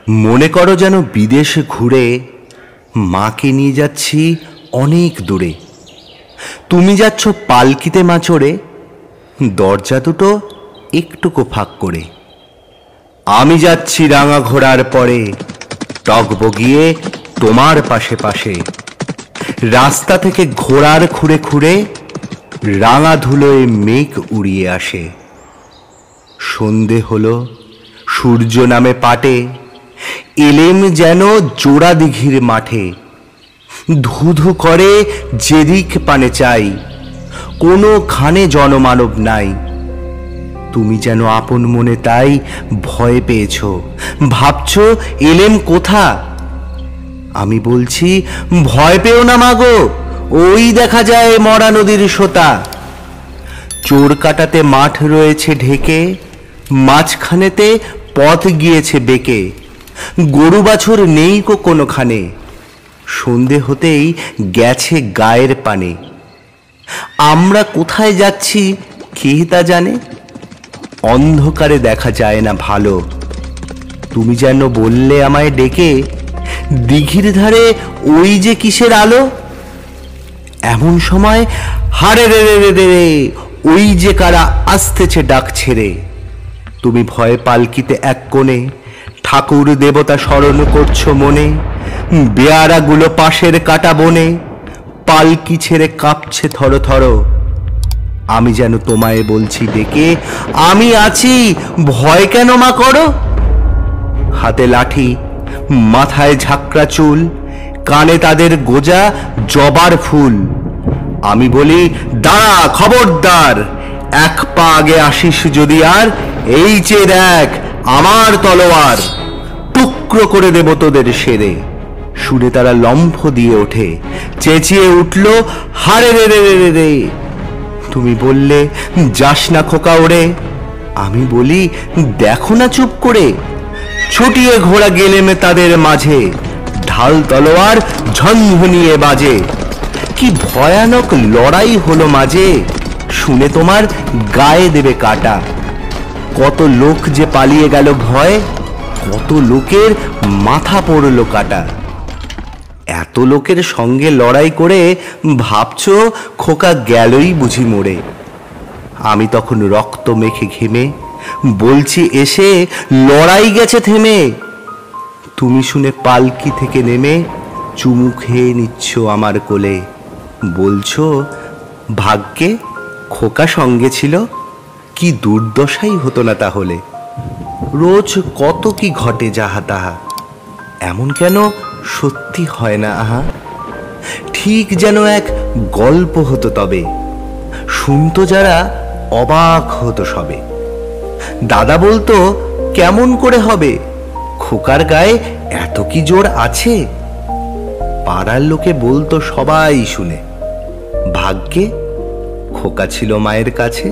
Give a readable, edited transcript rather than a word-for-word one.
মনে করো যেন বিদেশে ঘুরে মাকে নিয়ে যাচ্ছি অনেক দূরে। তুমি যাচ্ছ পালকিতে মা চড়ে, দরজা দুটো একটুকু ফাঁক করে। আমি যাচ্ছি রাঙা ঘোড়ার পরে, টগবগিয়ে তোমার পাশে পাশে। রাস্তা থেকে ঘোড়ার খুঁড়ে খুঁড়ে রাঙা ধুলোয় মেঘ উড়িয়ে আসে। সন্ধে হলো, সূর্য নামে পাটে, এলেম যেন জোড়া দিঘির মাঠে। ধুধু করে যেদিক পানে চাই, কোনো খানে জনমানব নাই। তুমি যেন আপন মনে তাই ভয় পেয়েছ, ভাবছ এলেম কোথা। আমি বলছি ভয় পেও না মাগো, ওই দেখা যায় মরা নদীর সোতা। চোর কাটাতে মাঠ রয়েছে ঢেকে, মাঝখানেতে পথ গিয়েছে বেঁকে। গরু বাছুর নেই কো কোনোখানে, সন্ধে হতেই গেছে গায়ের পানে। আমরা কোথায় যাচ্ছি কে তা জানে, অন্ধকারে দেখা যায় না ভালো। তুমি যেন বললে আমায় ডেকে, দিঘির ধারে ওই যে কিসের আলো। এমন সময় হারে রে রে রে রে, ওই যে কারা আসতেছে ডাক ছেড়ে। তুমি ভয়ে পালকিতে এক কোণে ঠাকুর দেবতা স্মরণ করছো মনে। বেয়ারাগুলো পাশের কাটা বনে, পালকি ছেড়ে কাঁপছে থর থর। আমি যেন তোমায় বলছি ডেকে, আমি আছি, ভয় কেন মা করো। হাতে লাঠি, মাথায় ঝাঁকড়া চুল, কানে তাদের গোজা জবার ফুল। আমি বলি দাঁড়া খবরদার, এক পা আগে আসিস যদি আর, এই যে দেখ আমার তলোয়ার, টুকরো করে দেব তোদের সেরে। শুনে তারা লম্ফ দিয়ে ওঠে, চেঁচিয়ে উঠল হারে রে রে রে রে। তুমি বললে যাস না খোকা ওরে। আমি বলি দেখো না চুপ করে। ছুটিয়ে ঘোড়া গেলেমে তাদের মাঝে, ঢাল তলোয়ার ঝনঝনিয়ে বাজে। কি ভয়ানক লড়াই হলো মাঝে, শুনে তোমার গায়ে দেবে কাটা। কত লোক যে পালিয়ে গেল ভয়, কত লোকের মাথা পড়লো কাটা। এত লোকের সঙ্গে লড়াই করে ভাবছো খোকা গেলই বুঝি মরে। আমি তখন রক্ত মেখে ঘেমে বলছি এসে লড়াই গেছে থেমে। তুমি শুনে পালকি থেকে নেমে চুমু খেয়ে নিচ্ছ আমার কোলে, বলছো ভাগ্যে খোকা সঙ্গে ছিল, কি দুর্দশাই হতো না তাহলে। রোজ কত কি ঘটে যাহা তাহা, এমন কেন সত্যি হয় না আহা। ঠিক যেন এক গল্প হতো তবে, শুনতো যারা অবাক হতো সবে। দাদা বলতো কেমন করে হবে, খোকার গায়ে এত কি জোর আছে। পাড়ার লোকে বলতো সবাই শুনে, ভাগ্যে খোকা ছিল মায়ের কাছে।